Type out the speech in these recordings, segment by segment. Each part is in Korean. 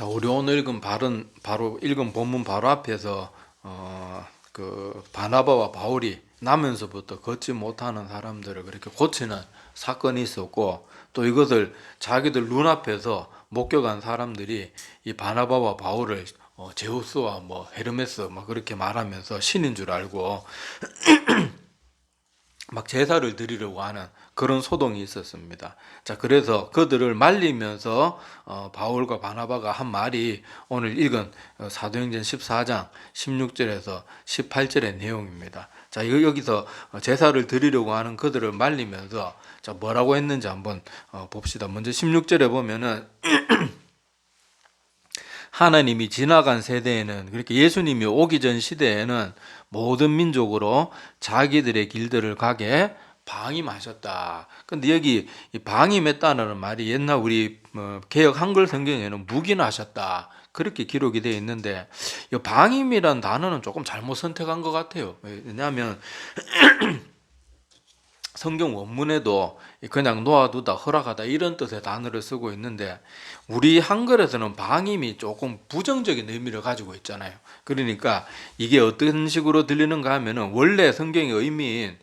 자, 우리 오늘 바로 읽은 본문 바로 앞에서 그 바나바와 바울이 나면서부터 걷지 못하는 사람들을 그렇게 고치는 사건이 있었고, 또 이것을 자기들 눈앞에서 목격한 사람들이 이 바나바와 바울을 제우스와 뭐 헤르메스 막 그렇게 말하면서 신인 줄 알고 막 제사를 드리려고 하는 그런 소동이 있었습니다. 자, 그래서 그들을 말리면서 바울과 바나바가 한 말이 오늘 읽은 사도행전 14장 16절에서 18절의 내용입니다. 자, 여기서 제사를 드리려고 하는 그들을 말리면서 자, 뭐라고 했는지 한번 봅시다. 먼저 16절에 보면은 하나님이 지나간 세대에는, 그렇게 예수님이 오기 전 시대에는 모든 민족으로 자기들의 길들을 가게 방임하셨다. 근데 여기 방임했다는 말이 옛날 우리 개역 한글 성경에는 묵인하셨다, 그렇게 기록이 되어 있는데, 이 방임이란 단어는 조금 잘못 선택한 것 같아요. 왜냐하면 성경 원문에도 그냥 놓아두다, 허락하다 이런 뜻의 단어를 쓰고 있는데, 우리 한글에서는 방임이 조금 부정적인 의미를 가지고 있잖아요. 그러니까 이게 어떤 식으로 들리는가 하면은, 원래 성경의 의미인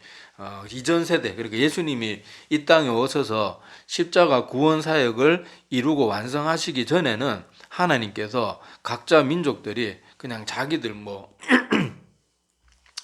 이전 세대, 그러니까 예수님이 이 땅에 오셔서 십자가 구원 사역을 이루고 완성하시기 전에는 하나님께서 각자 민족들이 그냥 자기들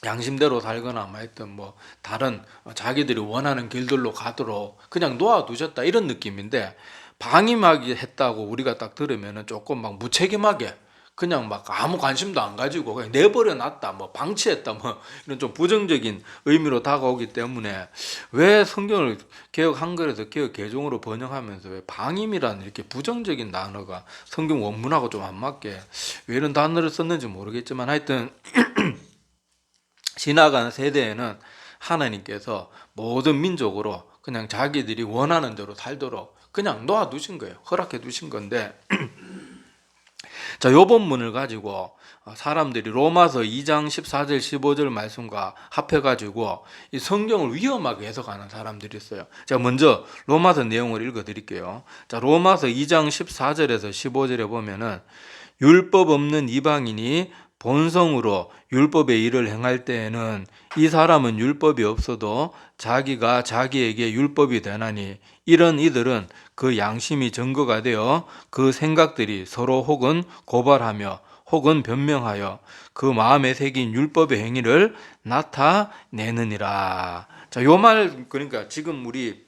양심대로 살거나 하여튼 다른 자기들이 원하는 길들로 가도록 그냥 놓아두셨다, 이런 느낌인데, 방임하게 했다고 우리가 딱 들으면 조금 막 무책임하게 그냥 막 아무 관심도 안 가지고 그냥 내버려 놨다, 방치했다, 이런 좀 부정적인 의미로 다가오기 때문에, 왜 성경을 개역 한글에서 개역 개종으로 번역하면서 왜 방임이라는 이렇게 부정적인 단어가 성경 원문하고 좀 안 맞게 왜 이런 단어를 썼는지 모르겠지만, 하여튼 지나간 세대에는 하나님께서 모든 민족으로 그냥 자기들이 원하는 대로 살도록 그냥 놓아두신 거예요. 허락해 두신 건데, 자, 요 본문을 가지고 사람들이 로마서 2장 14절 15절 말씀과 합해가지고 이 성경을 위험하게 해석하는 사람들이 있어요. 제가 먼저 로마서 내용을 읽어드릴게요. 자, 로마서 2장 14절에서 15절에 보면은, 율법 없는 이방인이 본성으로 율법의 일을 행할 때에는 이 사람은 율법이 없어도 자기가 자기에게 율법이 되나니, 이런 이들은 그 양심이 증거가 되어 그 생각들이 서로 혹은 고발하며 혹은 변명하여 그 마음에 새긴 율법의 행위를 나타내느니라. 자, 요 말, 그러니까 지금 우리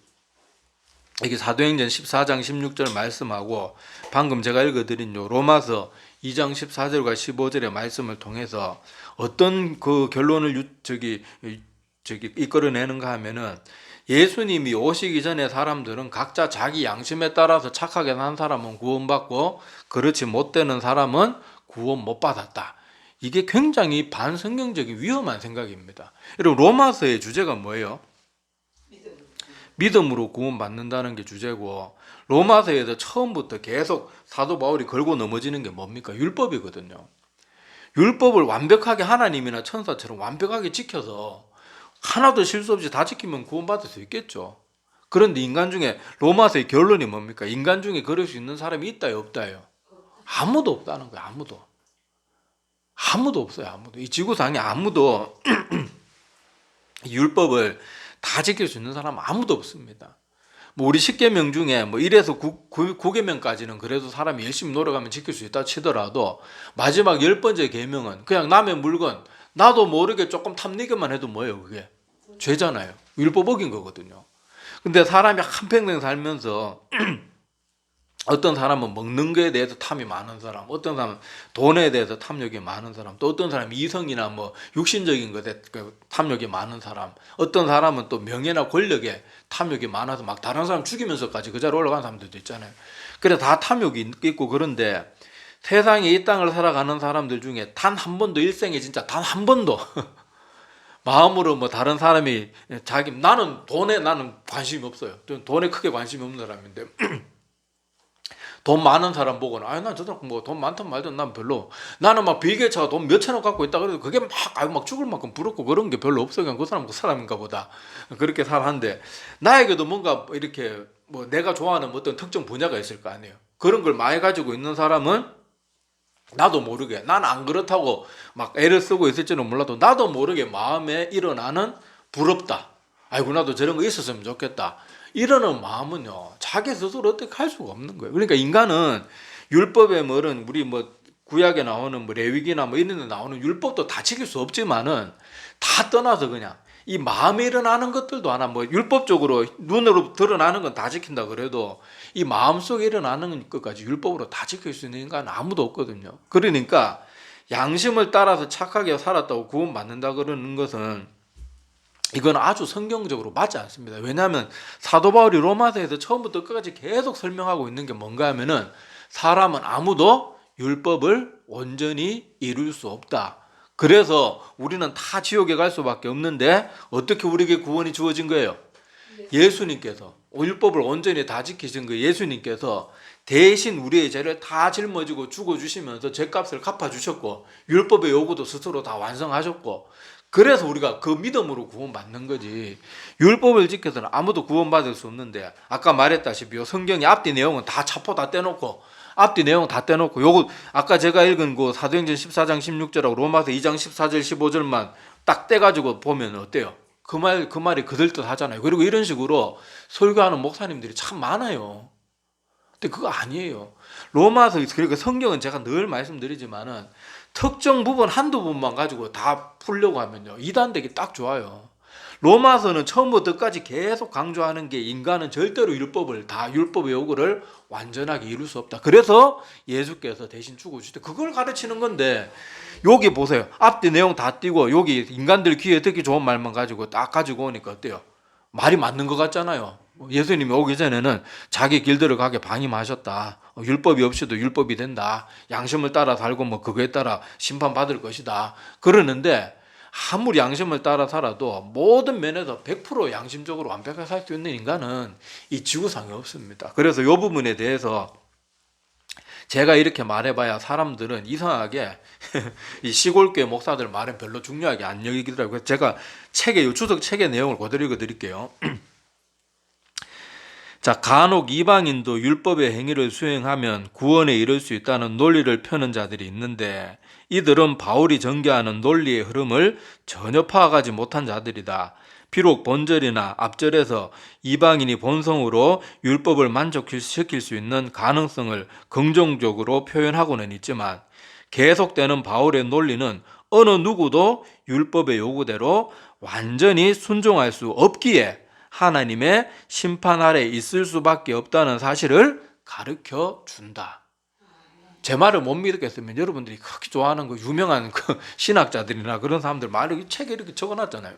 이게 사도행전 14장 16절 말씀하고 방금 제가 읽어드린 요 로마서 2장 14절과 15절의 말씀을 통해서 어떤 그 결론을 이끌어내는가 하면은, 예수님이 오시기 전에 사람들은 각자 자기 양심에 따라서 착하게 산 사람은 구원받고 그렇지 못되는 사람은 구원 못 받았다. 이게 굉장히 반성경적인 위험한 생각입니다. 여러분, 로마서의 주제가 뭐예요? 믿음으로 구원받는다는 게 주제고, 로마서에서 처음부터 계속 사도 바울이 걸고 넘어지는 게 뭡니까? 율법이거든요. 율법을 완벽하게 하나님이나 천사처럼 완벽하게 지켜서 하나도 실수 없이 다 지키면 구원받을 수 있겠죠. 그런데 인간 중에, 로마서의 결론이 뭡니까? 인간 중에 그럴 수 있는 사람이 있다요, 없다요? 아무도 없다는 거예요. 아무도 없어요. 아무도. 이 지구상에 아무도 율법을 다 지킬 수 있는 사람은 아무도 없습니다. 우리 10계명 중에 1에서 9계명까지는 그래도 사람이 열심히 노력하면 지킬 수 있다 치더라도, 마지막 10번째 계명은 그냥 남의 물건 나도 모르게 조금 탐내기만 해도 뭐예요? 그게 죄잖아요. 율법 어긴 거거든요. 근데 사람이 한평생 살면서 어떤 사람은 먹는 거에 대해서 탐이 많은 사람, 어떤 사람은 돈에 대해서 탐욕이 많은 사람, 또 어떤 사람은 이성이나 육신적인 것에 탐욕이 많은 사람, 어떤 사람은 또 명예나 권력에 탐욕이 많아서 막 다른 사람 죽이면서까지 그 자리에 올라간 사람들도 있잖아요. 그래, 다 탐욕이 있고. 그런데 세상에 이 땅을 살아가는 사람들 중에 단 한 번도, 일생에 진짜 단 한 번도 마음으로 다른 사람이 나는 돈에 관심이 없어요. 돈에 크게 관심이 없는 사람인데 돈 많은 사람 보고는, 난 저 사람 돈 많든 말든 난 별로, 나는 막 빌게이츠가 돈 몇천억 갖고 있다 그래도 그게 막 죽을 만큼 부럽고 그런 게 별로 없어. 그냥 그 사람은 그 사람인가 보다, 그렇게 살았는데, 나에게도 뭔가 이렇게 내가 좋아하는 어떤 특정 분야가 있을 거 아니에요. 그런 걸 많이 가지고 있는 사람은 나도 모르게, 난 안 그렇다고 막 애를 쓰고 있을지는 몰라도 나도 모르게 마음에 일어나는 부럽다, 아이고 나도 저런 거 있었으면 좋겠다, 이러는 마음은요 자기 스스로 어떻게 할 수가 없는 거예요. 그러니까 인간은 율법의 뭐는 우리 뭐 구약에 나오는 뭐 레위기나 뭐 이런 데 나오는 율법도 다 지킬 수 없지만은 다 떠나서 그냥 이 마음에 일어나는 것들도 하나 뭐 율법적으로 눈으로 드러나는 건 다 지킨다 그래도 이 마음속에 일어나는 것까지 율법으로 다 지킬 수 있는 인간은 아무도 없거든요. 그러니까 양심을 따라서 착하게 살았다고 구원받는다 그러는 것은 이건 아주 성경적으로 맞지 않습니다. 왜냐하면 사도 바울이 로마서에서 처음부터 끝까지 계속 설명하고 있는 게 뭔가 하면은 사람은 아무도 율법을 온전히 이룰 수 없다. 그래서 우리는 다 지옥에 갈 수밖에 없는데 어떻게 우리에게 구원이 주어진 거예요? 예수님께서 율법을 온전히 다 지키신 그 예수님께서 대신 우리의 죄를 다 짊어지고 죽어주시면서 죄값을 갚아주셨고 율법의 요구도 스스로 다 완성하셨고 그래서 우리가 그 믿음으로 구원받는 거지 율법을 지켜서는 아무도 구원받을 수 없는데 아까 말했다시피 성경의 앞뒤 내용은 다 차포 다 떼놓고 앞뒤 내용 다 떼놓고 요거 아까 제가 읽은 그 사도행전 14장 16절하고 로마서 2장 14절 15절만 딱 떼가지고 보면 어때요? 그 말이 그들 뜻 하잖아요. 그리고 이런 식으로 설교하는 목사님들이 참 많아요. 근데 그거 아니에요. 로마서 그러니까 성경은 제가 늘 말씀드리지만은 특정 부분 한두 부분만 가지고 다 풀려고 하면요 이단되기 딱 좋아요. 로마서는 처음부터 끝까지 계속 강조하는 게 인간은 절대로 율법의 요구를 완전하게 이룰 수 없다. 그래서 예수께서 대신 죽어주셨다. 그걸 가르치는 건데 여기 보세요. 앞뒤 내용 다 띄고 여기 인간들 귀에 듣기 좋은 말만 가지고 딱 가지고 오니까 어때요? 말이 맞는 것 같잖아요. 예수님이 오기 전에는 자기 길들을 가게 방임하셨다. 율법이 없이도 율법이 된다. 양심을 따라 살고 뭐 그거에 따라 심판받을 것이다. 그러는데 아무리 양심을 따라 살아도 모든 면에서 100% 양심적으로 완벽하게 살 수 있는 인간은 이 지구상에 없습니다. 그래서 이 부분에 대해서 제가 이렇게 말해봐야 사람들은 이상하게 이 시골교회 목사들 말은 별로 중요하게 안 여기더라고요. 제가 주석 책의 내용을 그대로 읽어드릴게요. 자, 간혹 이방인도 율법의 행위를 수행하면 구원에 이를 수 있다는 논리를 펴는 자들이 있는데 이들은 바울이 전개하는 논리의 흐름을 전혀 파악하지 못한 자들이다. 비록 본절이나 앞절에서 이방인이 본성으로 율법을 만족시킬 수 있는 가능성을 긍정적으로 표현하고는 있지만 계속되는 바울의 논리는 어느 누구도 율법의 요구대로 완전히 순종할 수 없기에 하나님의 심판 아래 있을 수밖에 없다는 사실을 가르쳐 준다. 제 말을 못 믿겠으면 여러분들이 그렇게 좋아하는 그 유명한 그 신학자들이나 그런 사람들 말을 책에 이렇게 적어놨잖아요.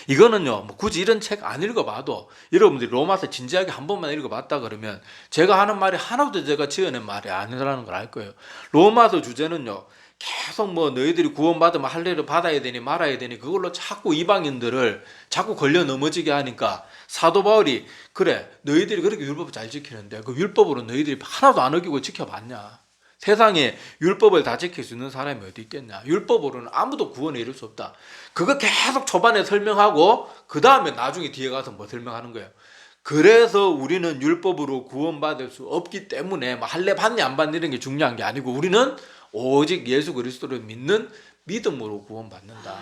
이거는요, 뭐 굳이 이런 책 안 읽어봐도 여러분들이 로마서 진지하게 한 번만 읽어봤다 그러면 제가 하는 말이 하나도 제가 지어낸 말이 아니라는 걸 알 거예요. 로마서 주제는요, 계속 뭐 너희들이 구원받으면 할례를 받아야 되니 말아야 되니 그걸로 자꾸 이방인들을 자꾸 걸려 넘어지게 하니까 사도 바울이 그래 너희들이 그렇게 율법을 잘 지키는데 그 율법으로 너희들이 하나도 안 어기고 지켜봤냐? 세상에 율법을 다 지킬 수 있는 사람이 어디 있겠냐? 율법으로는 아무도 구원에 이를 수 없다. 그거 계속 초반에 설명하고 그 다음에 나중에 뒤에 가서 뭐 설명하는 거예요. 그래서 우리는 율법으로 구원받을 수 없기 때문에 뭐 할례 받니 안 받니 이런 게 중요한 게 아니고 우리는 오직 예수 그리스도를 믿는 믿음으로 구원받는다.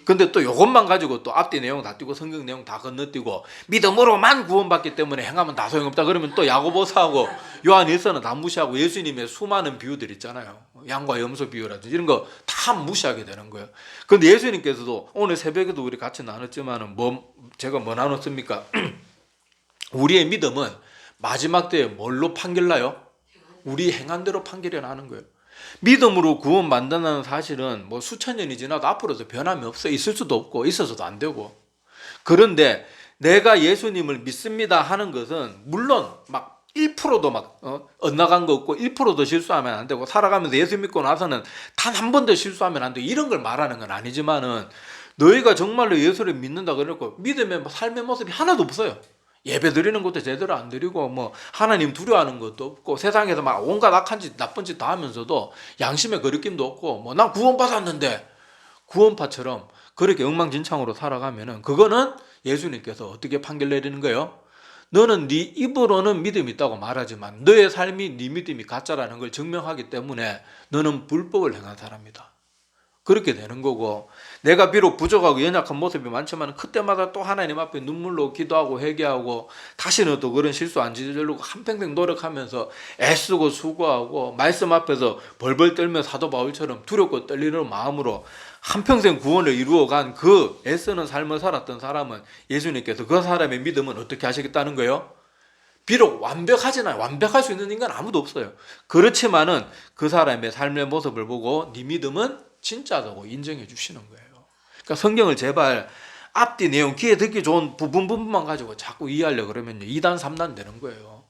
근데 또 이것만 가지고 또 앞뒤 내용 다 띄고 성경 내용 다 건너뛰고 믿음으로만 구원받기 때문에 행하면 다 소용없다 그러면 또 야고보서하고 요한일서는 다 무시하고 예수님의 수많은 비유들 있잖아요. 양과 염소 비유라든지 이런 거 다 무시하게 되는 거예요. 근데 예수님께서도 오늘 새벽에도 우리 같이 나눴지만은 제가 뭐 나눴습니까? 우리의 믿음은 마지막 때에 뭘로 판결나요? 우리 행한 대로 판결이 나는 거예요. 믿음으로 구원받는다는 사실은 뭐 수천 년이 지나도 앞으로도 변함이 없어요. 있을 수도 없고 있어서도 안 되고. 그런데 내가 예수님을 믿습니다 하는 것은 물론 막 1%도 막 엇나간 거 없고 1%도 실수하면 안 되고 살아가면서 예수 믿고 나서는 단 한 번도 실수하면 안 되고 이런 걸 말하는 건 아니지만은 너희가 정말로 예수를 믿는다 그러고 믿음의 삶의 모습이 하나도 없어요. 예배 드리는 것도 제대로 안 드리고 뭐 하나님 두려워하는 것도 없고 세상에서 막 온갖 악한 짓 나쁜 짓 다 하면서도 양심의 거리낌도 없고 뭐 난 구원받았는데 구원파처럼 그렇게 엉망진창으로 살아가면은 그거는 예수님께서 어떻게 판결 내리는 거예요? 너는 네 입으로는 믿음이 있다고 말하지만 너의 삶이 네 믿음이 가짜라는 걸 증명하기 때문에 너는 불법을 행한 사람이다. 그렇게 되는 거고, 내가 비록 부족하고 연약한 모습이 많지만 그때마다 또 하나님 앞에 눈물로 기도하고 회개하고 다시는 또 그런 실수 안 저지르고 한평생 노력하면서 애쓰고 수고하고 말씀 앞에서 벌벌 떨며 사도 바울처럼 두렵고 떨리는 마음으로 한평생 구원을 이루어간 그 애쓰는 삶을 살았던 사람은 예수님께서 그 사람의 믿음은 어떻게 하시겠다는 거예요? 비록 완벽하지는 완벽할 수 있는 인간 아무도 없어요. 그렇지만은 그 사람의 삶의 모습을 보고 네 믿음은 진짜다고 인정해 주시는 거예요. 그러니까 성경을 제발 앞뒤 내용 귀에 듣기 좋은 부분만 가지고 자꾸 이해하려고 그러면 2단 3단 되는 거예요.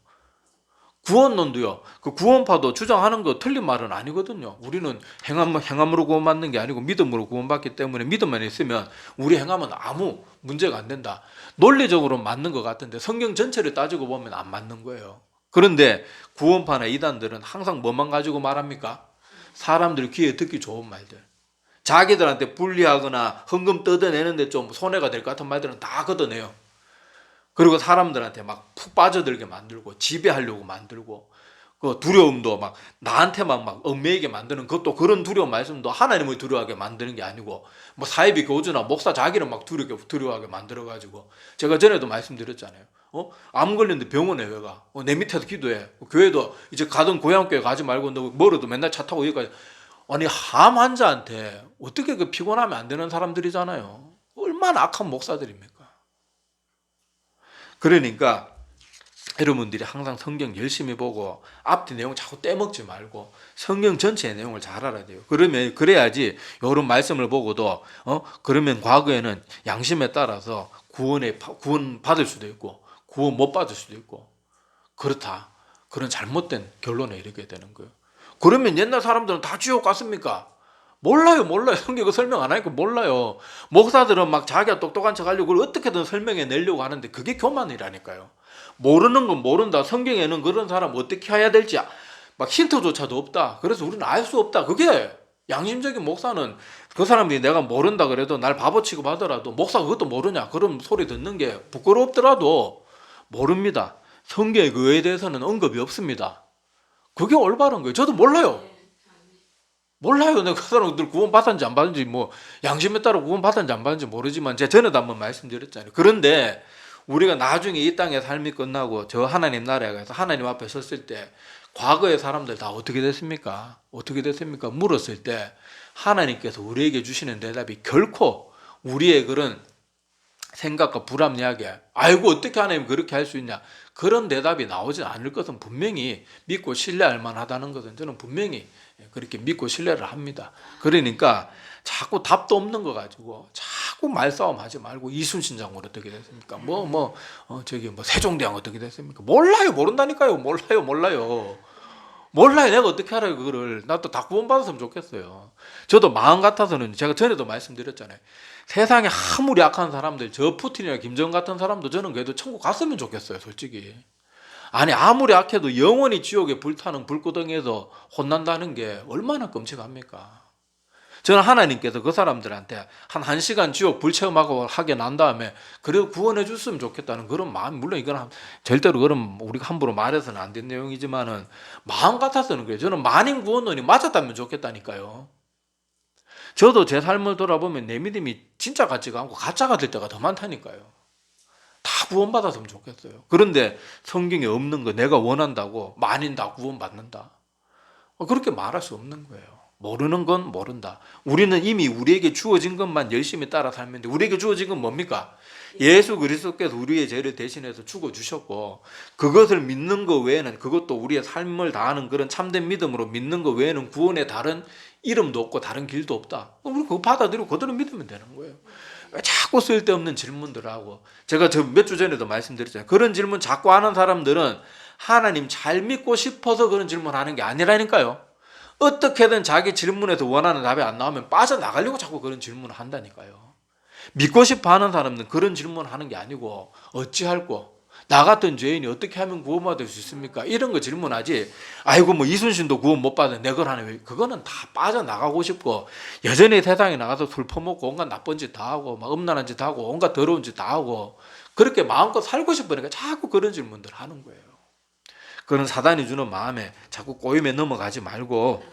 구원론도요. 그 구원파도 주장하는 거 틀린 말은 아니거든요. 우리는 행함으로 구원받는 게 아니고 믿음으로 구원받기 때문에 믿음만 있으면 우리 행함은 아무 문제가 안 된다. 논리적으로 맞는 것 같은데 성경 전체를 따지고 보면 안 맞는 거예요. 그런데 구원파나 이단들은 항상 뭐만 가지고 말합니까? 사람들 귀에 듣기 좋은 말들. 자기들한테 불리하거나 헌금 뜯어내는데 좀 손해가 될 것 같은 말들은 다 걷어내요. 그리고 사람들한테 막 푹 빠져들게 만들고 지배하려고 만들고 그 두려움도 막 나한테만 막 얽매이게 만드는 그것도 그런 두려운 말씀도 하나님을 두려워하게 만드는 게 아니고 뭐 사이비 교주나 목사 자기를 막 두려워하게 만들어가지고 제가 전에도 말씀드렸잖아요. 암 걸렸는데 병원에 왜 가? 내 밑에서 기도해. 교회도 이제 가던 고향교회 가지 말고 너 멀어도 맨날 차 타고 여기까지. 아니 암 환자한테 어떻게 그 피곤하면 안 되는 사람들이잖아요. 얼마나 악한 목사들입니까? 그러니까 여러분들이 항상 성경 열심히 보고 앞뒤 내용 자꾸 떼먹지 말고 성경 전체의 내용을 잘 알아야 돼요. 그래야지 이런 말씀을 보고도 그러면 과거에는 양심에 따라서 구원 받을 수도 있고 구원 못 받을 수도 있고 그렇다. 그런 잘못된 결론에 이르게 되는 거예요. 그러면 옛날 사람들은 다 지옥 갔습니까? 몰라요. 성경을 설명 안 하니까 몰라요. 목사들은 막 자기가 똑똑한 척 하려고 그걸 어떻게든 설명해 내려고 하는데 그게 교만이라니까요. 모르는 건 모른다. 성경에는 그런 사람 어떻게 해야 될지 막 힌트조차도 없다. 그래서 우리는 알 수 없다. 그게 양심적인 목사는 그 사람들이 내가 모른다 그래도 날 바보 취급하더라도 목사 그것도 모르냐 그런 소리 듣는 게 부끄럽더라도 모릅니다. 성경에 그에 대해서는 언급이 없습니다. 그게 올바른 거예요. 저도 몰라요. 내가 그 사람들 구원 받았는지 안 받았는지 뭐 양심에 따라 구원 받았는지 안 받았는지 모르지만 제가 전에도 한번 말씀드렸잖아요. 그런데 우리가 나중에 이 땅의 삶이 끝나고 저 하나님 나라에 가서 하나님 앞에 섰을 때 과거의 사람들 다 어떻게 됐습니까? 물었을 때 하나님께서 우리에게 주시는 대답이 결코 우리의 그런 생각과 불합리하게 아이고 어떻게 하나님 그렇게 할 수 있냐 그런 대답이 나오지 않을 것은 분명히 믿고 신뢰할 만하다는 것은 저는 분명히 그렇게 믿고 신뢰를 합니다. 그러니까 자꾸 답도 없는 거 가지고 자꾸 말싸움 하지 말고 이순신장군 어떻게 됐습니까? 세종대왕 어떻게 됐습니까? 몰라요. 모른다니까요. 몰라요. 내가 어떻게 알아요 그거를. 나도 다 구원받았으면 좋겠어요. 저도 마음 같아서는 제가 전에도 말씀드렸잖아요. 세상에 아무리 악한 사람들 저 푸틴이나 김정은 같은 사람도 저는 그래도 천국 갔으면 좋겠어요 솔직히. 아니 아무리 악해도 영원히 지옥에 불타는 불구덩이에서 혼난다는 게 얼마나 끔찍합니까? 저는 하나님께서 그 사람들한테 한 1시간 지옥 불체험하고 하게 난 다음에 그래도 구원해 줬으면 좋겠다는 그런 마음, 물론 이건 절대로 그런 우리가 함부로 말해서는 안 된 내용이지만은 마음 같아서는 그래요. 저는 만인 구원론이 맞았다면 좋겠다니까요. 저도 제 삶을 돌아보면 내 믿음이 진짜 같지가 않고 가짜가 될 때가 더 많다니까요. 다 구원받았으면 좋겠어요. 그런데 성경에 없는 거 내가 원한다고 만인 다 구원받는다. 그렇게 말할 수 없는 거예요. 모르는 건 모른다. 우리는 이미 우리에게 주어진 것만 열심히 따라 살면 돼. 우리에게 주어진 건 뭡니까? 예수 그리스도께서 우리의 죄를 대신해서 죽어주셨고 그것을 믿는 것 외에는 그것도 우리의 삶을 다하는 그런 참된 믿음으로 믿는 것 외에는 구원의 다른 이름도 없고 다른 길도 없다. 우리 그거 받아들이고 그대로 믿으면 되는 거예요. 왜 자꾸 쓸데없는 질문들을 하고 제가 몇 주 전에도 말씀드렸잖아요. 그런 질문 자꾸 하는 사람들은 하나님 잘 믿고 싶어서 그런 질문하는 게 아니라니까요. 어떻게든 자기 질문에서 원하는 답이 안 나오면 빠져나가려고 자꾸 그런 질문을 한다니까요. 믿고 싶어 하는 사람은 그런 질문을 하는 게 아니고 어찌할꼬 나 같은 죄인이 어떻게 하면 구원받을 수 있습니까? 이런 거 질문하지. 아이고 뭐 이순신도 구원 못 받은 내 걸 하네. 그거는 다 빠져나가고 싶고 여전히 세상에 나가서 술 퍼먹고 온갖 나쁜 짓 다 하고 막 음란한 짓 다 하고 온갖 더러운 짓 다 하고 그렇게 마음껏 살고 싶으니까 자꾸 그런 질문들 하는 거예요. 그런 사단이 주는 마음에 자꾸 꼬임에 넘어가지 말고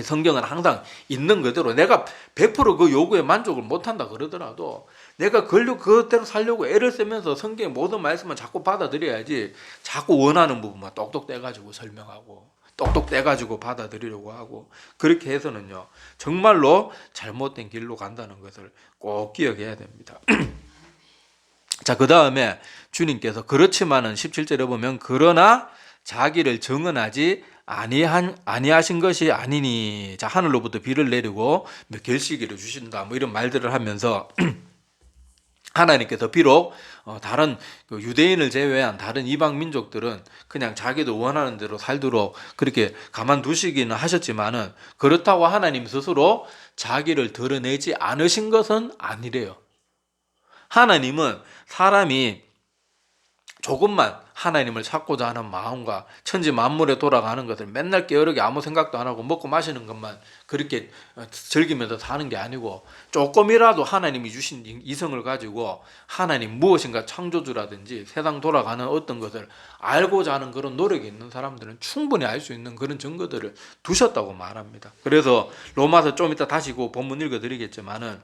성경은 항상 있는 그대로 내가 100%그 요구에 만족을 못한다 그러더라도 내가 그대로 살려고 애를 쓰면서 성경의 모든 말씀을 자꾸 받아들여야지 자꾸 원하는 부분만 똑똑 떼가지고 설명하고 똑똑 떼가지고 받아들이려고 하고 그렇게 해서는요 정말로 잘못된 길로 간다는 것을 꼭 기억해야 됩니다. 자, 그 다음에 주님께서 그렇지만은 17절에 보면 그러나 자기를 정언하지 아니하신 것이 아니니 자 하늘로부터 비를 내리고 결실기를 주신다 뭐 이런 말들을 하면서 하나님께서 비록 다른 유대인을 제외한 다른 이방 민족들은 그냥 자기도 원하는 대로 살도록 그렇게 가만두시기는 하셨지만은 그렇다고 하나님 스스로 자기를 드러내지 않으신 것은 아니래요. 하나님은 사람이 조금만 하나님을 찾고자 하는 마음과 천지 만물에 돌아가는 것을 맨날 게으르게 아무 생각도 안 하고 먹고 마시는 것만 그렇게 즐기면서 사는 게 아니고 조금이라도 하나님이 주신 이성을 가지고 하나님 무엇인가 창조주라든지 세상 돌아가는 어떤 것을 알고자 하는 그런 노력이 있는 사람들은 충분히 알 수 있는 그런 증거들을 두셨다고 말합니다. 그래서 로마서 좀 이따 다시 그 본문 읽어드리겠지만은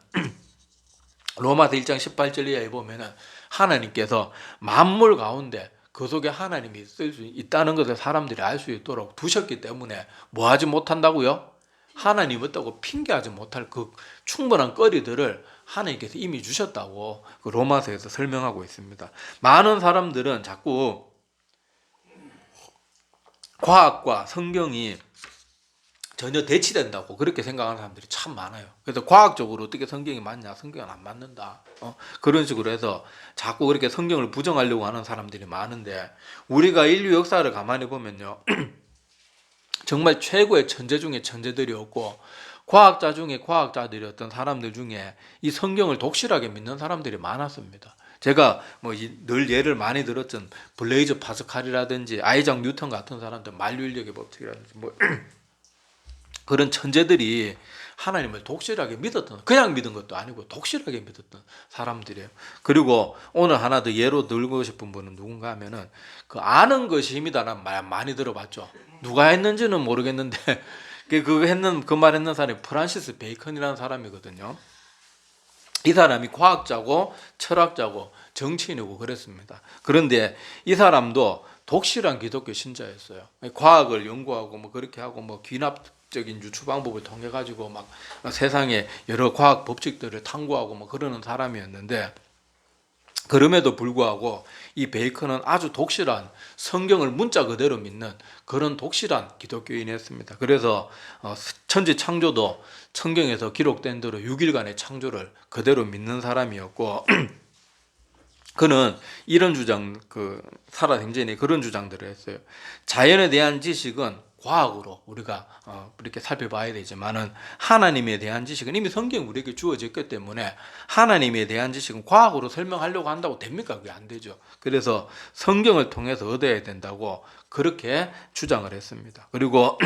로마서 1장 18절 이하에 보면은 하나님께서 만물 가운데 그 속에 하나님이 있을 수 있다는 것을 사람들이 알 수 있도록 두셨기 때문에 뭐 하지 못한다고요? 하나님 없다고 핑계하지 못할 그 충분한 거리들을 하나님께서 이미 주셨다고 그 로마서에서 설명하고 있습니다. 많은 사람들은 자꾸 과학과 성경이 전혀 대치된다고 그렇게 생각하는 사람들이 참 많아요. 그래서 과학적으로 어떻게 성경이 맞냐, 성경은 안 맞는다, 그런 식으로 해서 자꾸 그렇게 성경을 부정하려고 하는 사람들이 많은데 우리가 인류 역사를 가만히 보면요 정말 최고의 천재 중에 천재들이었고 과학자 중에 과학자들이었던 사람들 중에 이 성경을 독실하게 믿는 사람들이 많았습니다. 제가 뭐 늘 예를 많이 들었던 블레이즈 파스칼이라든지 아이작 뉴턴 같은 사람들 만류인력의 법칙이라든지 뭐 그런 천재들이 하나님을 독실하게 믿었던, 그냥 믿은 것도 아니고 독실하게 믿었던 사람들이에요. 그리고 오늘 하나 더 예로 들고 싶은 분은 누군가 하면은 그 아는 것이 힘이다라는 말 많이 들어봤죠. 누가 했는지는 모르겠는데 그 말 했는 사람이 프란시스 베이컨이라는 사람이거든요. 이 사람이 과학자고 철학자고 정치인이고 그랬습니다. 그런데 이 사람도 독실한 기독교 신자였어요. 과학을 연구하고 뭐 그렇게 하고 뭐 귀납적인 유추 방법을 통해 가지고 막 세상의 여러 과학 법칙들을 탐구하고 뭐 그러는 사람이었는데 그럼에도 불구하고 이 베이컨은 아주 독실한 성경을 문자 그대로 믿는 그런 독실한 기독교인이었습니다. 그래서 천지 창조도 성경에서 기록된 대로 6일간의 창조를 그대로 믿는 사람이었고 그는 이런 주장, 살아생전에 그런 주장들을 했어요. 자연에 대한 지식은 과학으로 우리가 이렇게 살펴봐야 되지만은 하나님에 대한 지식은 이미 성경 우리에게 주어졌기 때문에 하나님에 대한 지식은 과학으로 설명하려고 한다고 됩니까? 그게 안 되죠. 그래서 성경을 통해서 얻어야 된다고 그렇게 주장을 했습니다. 그리고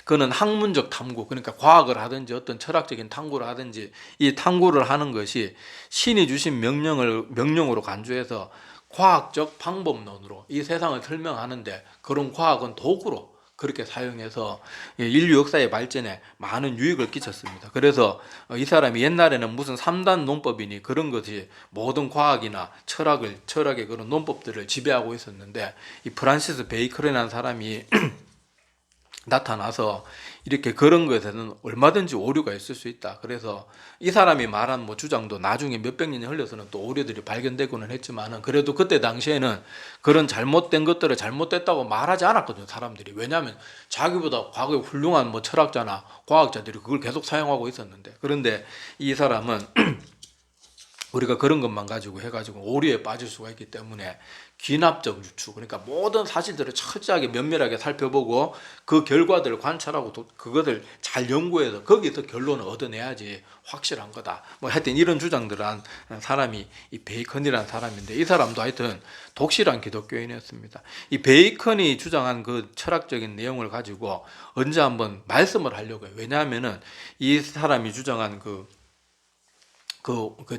그는 학문적 탐구, 그러니까 과학을 하든지 어떤 철학적인 탐구를 하든지 이 탐구를 하는 것이 신이 주신 명령으로 간주해서 과학적 방법론으로 이 세상을 설명하는데 그런 과학은 도구로 그렇게 사용해서 인류 역사의 발전에 많은 유익을 끼쳤습니다. 그래서 이 사람이 옛날에는 무슨 3단 논법이니 그런 것이 모든 과학이나 철학의 그런 논법들을 지배하고 있었는데 이 프란시스 베이컨이라는 사람이 나타나서 이렇게 그런 것에는 얼마든지 오류가 있을 수 있다. 그래서 이 사람이 말한 뭐 주장도 나중에 몇백 년이 흘러서는 또 오류들이 발견되고는 했지만은 그래도 그때 당시에는 그런 잘못된 것들을 잘못됐다고 말하지 않았거든요, 사람들이. 왜냐하면 자기보다 과거에 훌륭한 뭐 철학자나 과학자들이 그걸 계속 사용하고 있었는데. 그런데 이 사람은 우리가 그런 것만 가지고 해가지고 오류에 빠질 수가 있기 때문에 귀납적 유추, 그러니까 모든 사실들을 철저하게 면밀하게 살펴보고 그 결과들을 관찰하고 그것을 잘 연구해서 거기서 결론을 얻어내야지 확실한 거다. 뭐 하여튼 이런 주장들을 한 사람이 이 베이컨이라는 사람인데 이 사람도 하여튼 독실한 기독교인이었습니다. 이 베이컨이 주장한 그 철학적인 내용을 가지고 언제 한번 말씀을 하려고 해요. 왜냐하면은 이 사람이 주장한 그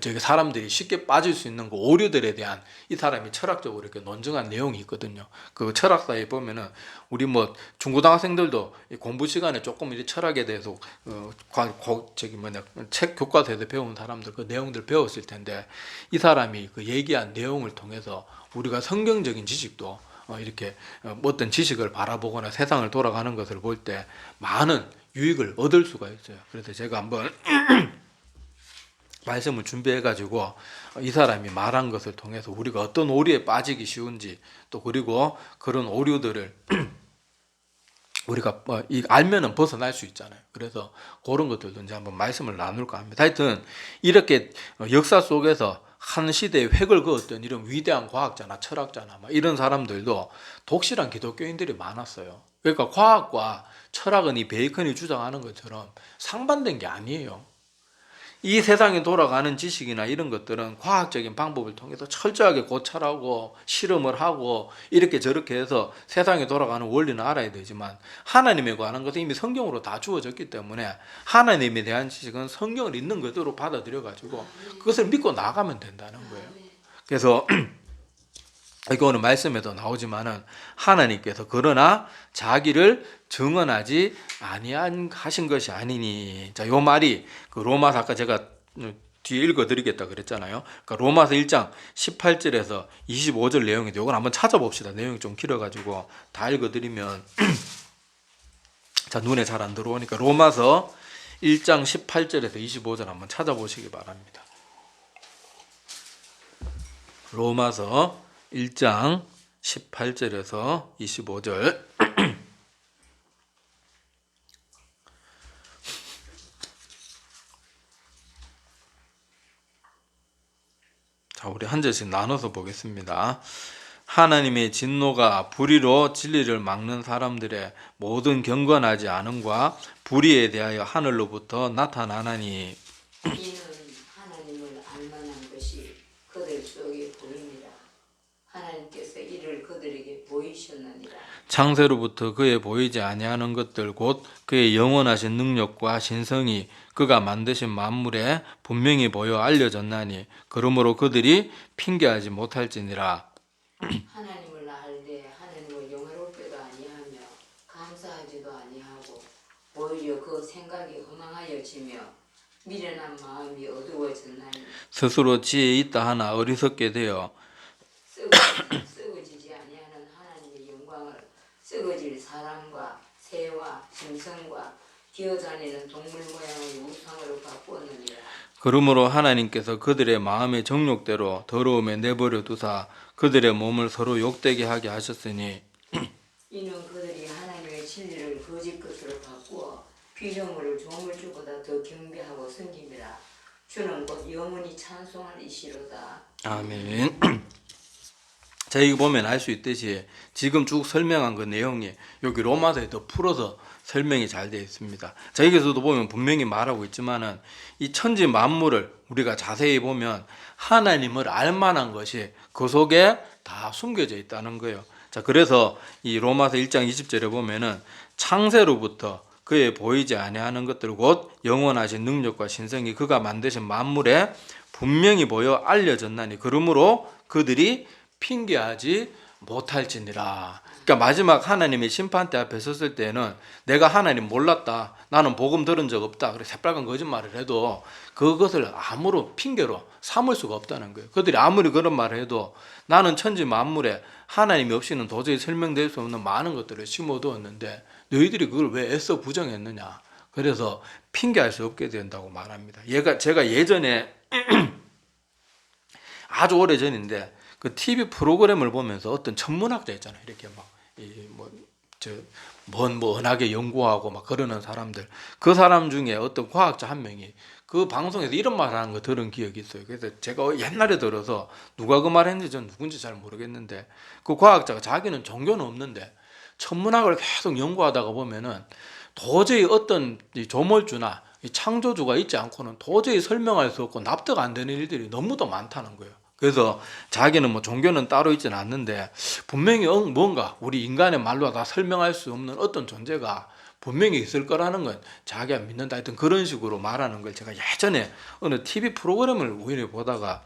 저기 사람들이 쉽게 빠질 수 있는 그 오류들에 대한 이 사람이 철학적으로 이렇게 논증한 내용이 있거든요. 그 철학사에 보면은 우리 뭐 중고등학생들도 공부 시간에 조금 이 철학에 대해서 책 교과서에서 배운 사람들 그 내용들 배웠을 텐데 이 사람이 그 얘기한 내용을 통해서 우리가 성경적인 지식도 이렇게 어떤 지식을 바라보거나 세상을 돌아가는 것을 볼 때 많은 유익을 얻을 수가 있어요. 그래서 제가 한번 말씀을 준비해가지고 이 사람이 말한 것을 통해서 우리가 어떤 오류에 빠지기 쉬운지 또 그리고 그런 오류들을 우리가 알면은 벗어날 수 있잖아요. 그래서 그런 것들도 이제 한번 말씀을 나눌까 합니다. 하여튼 이렇게 역사 속에서 한 시대에 획을 그었던 이런 위대한 과학자나 철학자나 이런 사람들도 독실한 기독교인들이 많았어요. 그러니까 과학과 철학은 이 베이컨이 주장하는 것처럼 상반된 게 아니에요. 이 세상에 돌아가는 지식이나 이런 것들은 과학적인 방법을 통해서 철저하게 고찰하고 실험을 하고 이렇게 저렇게 해서 세상에 돌아가는 원리는 알아야 되지만 하나님에 관한 것은 이미 성경으로 다 주어졌기 때문에 하나님에 대한 지식은 성경을 있는 그대로 받아들여 가지고 그것을 믿고 나가면 된다는 거예요. 그래서 이거는 말씀에도 나오지만은 하나님께서 그러나 자기를 증언하지 아니하신 것이 아니니. 자, 요 말이 그 로마서 아까 제가 뒤에 읽어드리겠다 그랬잖아요. 그러니까 로마서 1장 18절에서 25절 내용인데 이건 한번 찾아봅시다. 내용이 좀 길어가지고 다 읽어드리면 자 눈에 잘 안 들어오니까 로마서 1장 18절에서 25절 한번 찾아보시기 바랍니다. 로마서 1장 18절에서 25절 자, 우리 한 절씩 나눠서 보겠습니다. 하나님의 진노가 불의로 진리를 막는 사람들의 모든 경건하지 않음과 불의에 대하여 하늘로부터 나타나나니 이는 하나님을 알만한 것이 그들 속에 보이니라. 하나님께서 이를 그들에게 보이셨느니라. 창세로부터 그의 보이지 아니하는 것들 곧 그의 영원하신 능력과 신성이 그가 만드신 만물에 분명히 보여 알려졌나니 그러므로 그들이 핑계하지 못할지니라. 하나님을 알되 하나님을 영화롭게도 아니하며 감사하지도 아니하고 오히려 그 생각이 허망하여지며 미련한 마음이 어두워졌나니 스스로 지혜 있다 하나 어리석게 되어 썩어지지 아니하는 하나님의 영광을 썩어질 사람과 새와 짐승과 기어다니는 동물 모양의 우상으로 바꾸었느니라. 그러므로 하나님께서 그들의 마음의 정욕대로 더러움에 내버려 두사 그들의 몸을 서로 욕되게 하게 하셨으니 이는 그들이 하나님의 진리를 거짓 것으로 바꾸어 피조물을 조물주보다 더 경배하고 섬김이라. 주는 곧 영원히 찬송할 이시로다. 아멘. 자, 이거 보면 알 수 있듯이 지금 쭉 설명한 그 내용이 여기 로마서에 더 풀어서 설명이 잘 되어 있습니다. 자, 여기서도 보면 분명히 말하고 있지만은 이 천지 만물을 우리가 자세히 보면 하나님을 알만한 것이 그 속에 다 숨겨져 있다는 거예요. 자, 그래서 이 로마서 1장 20절에 보면은 창세로부터 그의 보이지 아니하는 것들 곧 영원하신 능력과 신성이 그가 만드신 만물에 분명히 보여 알려졌나니 그러므로 그들이 핑계하지 못할지니라. 그러니까 마지막 하나님의 심판대 앞에 섰을 때는 내가 하나님 몰랐다, 나는 복음 들은 적 없다, 그래 새빨간 거짓말을 해도 그것을 아무런 핑계로 삼을 수가 없다는 거예요. 그들이 아무리 그런 말을 해도 나는 천지 만물에 하나님이 없이는 도저히 설명될 수 없는 많은 것들을 심어두었는데 너희들이 그걸 왜 애써 부정했느냐. 그래서 핑계할 수 없게 된다고 말합니다. 제가 예전에 아주 오래 전인데 그 TV 프로그램을 보면서 어떤 천문학자 있잖아요. 이렇게 먼 은하계 연구하고 막 그러는 사람들. 그 사람 중에 어떤 과학자 한 명이 그 방송에서 이런 말 하는 거 들은 기억이 있어요. 그래서 제가 옛날에 들어서 누가 그 말 했는지 전 누군지 잘 모르겠는데 그 과학자가 자기는 종교는 없는데 천문학을 계속 연구하다가 보면은 도저히 어떤 조물주나 창조주가 있지 않고는 도저히 설명할 수 없고 납득 안 되는 일들이 너무도 많다는 거예요. 그래서 자기는 뭐 종교는 따로 있지는 않는데 분명히 뭔가 우리 인간의 말로 다 설명할 수 없는 어떤 존재가 분명히 있을 거라는 건 자기가 믿는다 하여튼 그런 식으로 말하는 걸 제가 예전에 어느 TV 프로그램을 우연히 보다가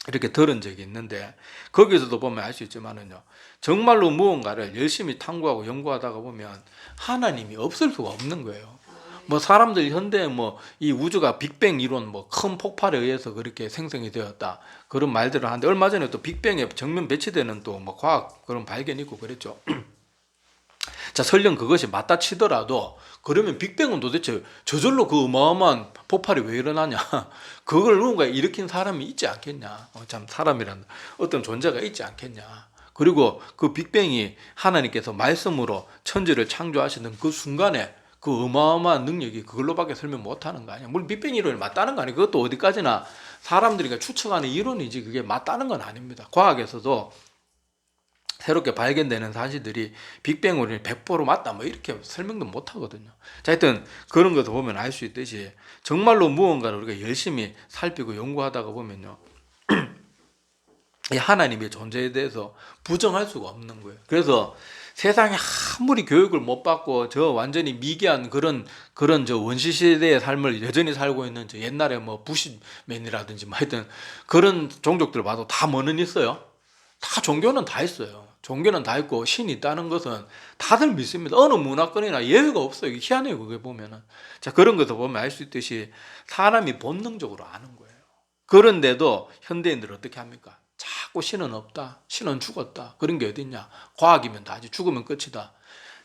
이렇게 들은 적이 있는데 거기서도 보면 알 수 있지만은요, 정말로 무언가를 열심히 탐구하고 연구하다가 보면 하나님이 없을 수가 없는 거예요. 뭐 사람들 현대 뭐 이 우주가 빅뱅 이론 뭐 큰 폭발에 의해서 그렇게 생성이 되었다 그런 말들을 하는데 얼마 전에 또 빅뱅에 정면 배치되는 또 뭐 과학 그런 발견이 있고 그랬죠. 자, 설령 그것이 맞다 치더라도 그러면 빅뱅은 도대체 저절로 그 어마어마한 폭발이 왜 일어나냐? 그걸 누군가 일으킨 사람이 있지 않겠냐? 참 사람이란 어떤 존재가 있지 않겠냐? 그리고 그 빅뱅이 하나님께서 말씀으로 천지를 창조하시는 그 순간에 그 어마어마한 능력이 그걸로밖에 설명 못하는 거 아니야? 물론 빅뱅 이론이 맞다는 거 아니에요. 그것도 어디까지나 사람들이 추측하는 이론이지 그게 맞다는 건 아닙니다. 과학에서도 새롭게 발견되는 사실들이 빅뱅으로 100% 맞다 뭐 이렇게 설명도 못 하거든요. 자, 하여튼 그런 것도 보면 알 수 있듯이 정말로 무언가를 우리가 열심히 살피고 연구하다가 보면요, 이 하나님의 존재에 대해서 부정할 수가 없는 거예요. 그래서 세상에 아무리 교육을 못 받고 저 완전히 미개한 그런 저 원시 시대의 삶을 여전히 살고 있는 저 옛날에 뭐 부시맨이라든지 뭐 하여튼 그런 종족들 봐도 다 뭐는 있어요. 다 종교는 다 있어요. 종교는 다 있고 신이 있다는 것은 다들 믿습니다. 어느 문화권이나 예외가 없어요. 이게 희한해요. 그게 보면은. 자, 그런 것도 보면 알 수 있듯이 사람이 본능적으로 아는 거예요. 그런데도 현대인들은 어떻게 합니까? 자꾸 신은 없다. 신은 죽었다. 그런 게 어딨냐? 과학이면 다지. 죽으면 끝이다.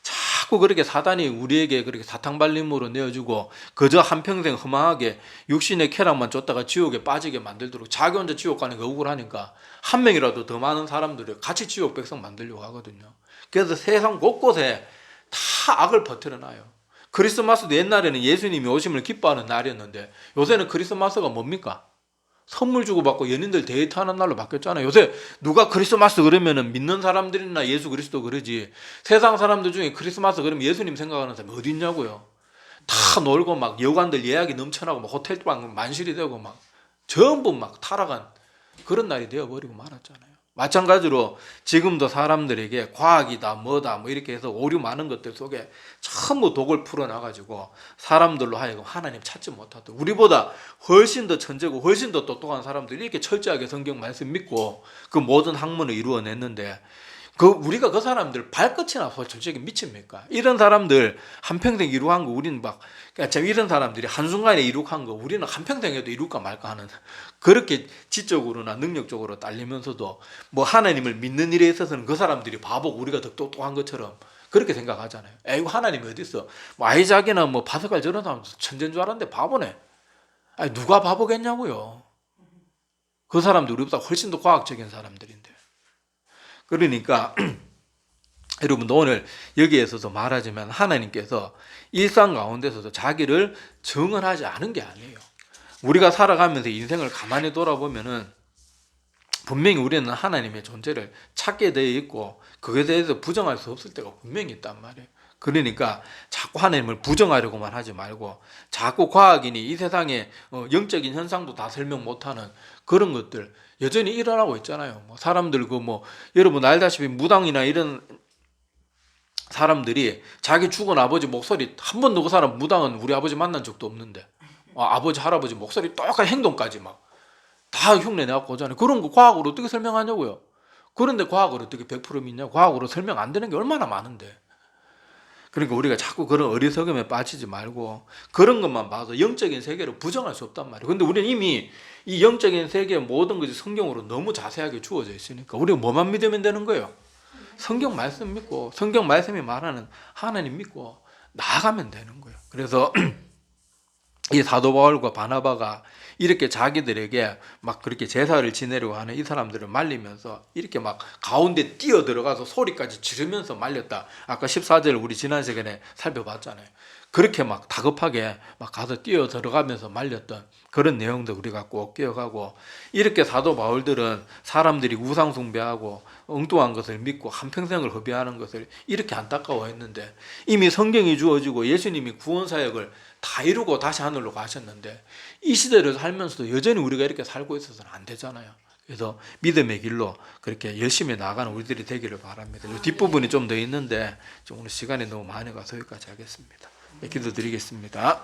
자꾸 그렇게 사단이 우리에게 그렇게 사탕발림으로 내어주고 그저 한평생 허망하게 육신의 쾌락만 줬다가 지옥에 빠지게 만들도록 자기 혼자 지옥 가는 게 억울하니까 한 명이라도 더 많은 사람들이 같이 지옥 백성 만들려고 하거든요. 그래서 세상 곳곳에 다 악을 퍼뜨려놔요. 크리스마스도 옛날에는 예수님이 오심을 기뻐하는 날이었는데 요새는 크리스마스가 뭡니까? 선물 주고받고 연인들 데이트하는 날로 바뀌었잖아요. 요새 누가 크리스마스 그러면은 믿는 사람들이나 예수 그리스도 그러지, 세상 사람들 중에 크리스마스 그러면 예수님 생각하는 사람이 어디 있냐고요. 다 놀고 막 여관들 예약이 넘쳐나고 막 호텔방 만실이 되고 막 전부 막 타락한 그런 날이 되어버리고 말았잖아요. 마찬가지로 지금도 사람들에게 과학이다 뭐다 뭐 이렇게 해서 오류 많은 것들 속에 전부 독을 풀어놔가지고 사람들로 하여금 하나님 찾지 못하도록, 우리보다 훨씬 더 천재고 훨씬 더 똑똑한 사람들이 이렇게 철저하게 성경 말씀 믿고 그 모든 학문을 이루어냈는데 우리가 그 사람들 발끝이나 솔직히 미칩니까? 이런 사람들 한평생 이룩한 거 우리는 막, 그러니까 이런 사람들이 한순간에 이룩한 거 우리는 한평생에도 이룰까 말까 하는, 그렇게 지적으로나 능력적으로 딸리면서도 뭐 하나님을 믿는 일에 있어서는 그 사람들이 바보고 우리가 더 똑똑한 것처럼 그렇게 생각하잖아요. 에이구, 하나님이 어디 있어? 뭐 아이작이나 뭐 파스칼 저런 사람 천재인 줄 알았는데 바보네. 아니, 누가 바보겠냐고요. 그 사람들 우리보다 훨씬 더 과학적인 사람들인데. 그러니까 여러분도 오늘 여기에 있어서 말하자면 하나님께서 일상 가운데서도 자기를 정언하지 않은 게 아니에요. 우리가 살아가면서 인생을 가만히 돌아보면은 분명히 우리는 하나님의 존재를 찾게 되어 있고 그에 대해서 부정할 수 없을 때가 분명히 있단 말이에요. 그러니까 자꾸 하나님을 부정하려고만 하지 말고 자꾸 과학이니 이 세상의 영적인 현상도 다 설명 못하는 그런 것들 여전히 일어나고 있잖아요. 뭐 사람들 여러분 알다시피 무당이나 이런 사람들이 자기 죽은 아버지 목소리 한 번도 그 사람 무당은 우리 아버지 만난 적도 없는데 아버지 할아버지 목소리 똑같은 행동까지 막 다 흉내 내갖고 오잖아요. 그런 거 과학으로 어떻게 설명하냐고요. 그런데 과학으로 어떻게 100% 믿냐? 과학으로 설명 안 되는 게 얼마나 많은데. 그러니까 우리가 자꾸 그런 어리석음에 빠지지 말고 그런 것만 봐서 영적인 세계를 부정할 수 없단 말이에요. 근데 우리는 이미 이 영적인 세계의 모든 것이 성경으로 너무 자세하게 주어져 있으니까 우리가 뭐만 믿으면 되는 거예요? 성경 말씀 믿고 성경 말씀이 말하는 하나님 믿고 나아가면 되는 거예요. 그래서 이 사도 바울과 바나바가 이렇게 자기들에게 막 그렇게 제사를 지내려고 하는 이 사람들을 말리면서 이렇게 막 가운데 뛰어 들어가서 소리까지 지르면서 말렸다. 아까 14절 우리 지난 시간에 살펴봤잖아요. 그렇게 막 다급하게 막 가서 뛰어 들어가면서 말렸던 그런 내용도 우리가 꼭 기억하고, 이렇게 사도 바울들은 사람들이 우상 숭배하고 엉뚱한 것을 믿고 한평생을 허비하는 것을 이렇게 안타까워했는데 이미 성경이 주어지고 예수님이 구원 사역을 다 이루고 다시 하늘로 가셨는데 이 시대를 살면서도 여전히 우리가 이렇게 살고 있어서는 안 되잖아요. 그래서 믿음의 길로 그렇게 열심히 나가는 우리들이 되기를 바랍니다. 이 뒷부분이 좀 더 있는데 좀 오늘 시간이 너무 많이 가서 여기까지 하겠습니다. 기도드리겠습니다.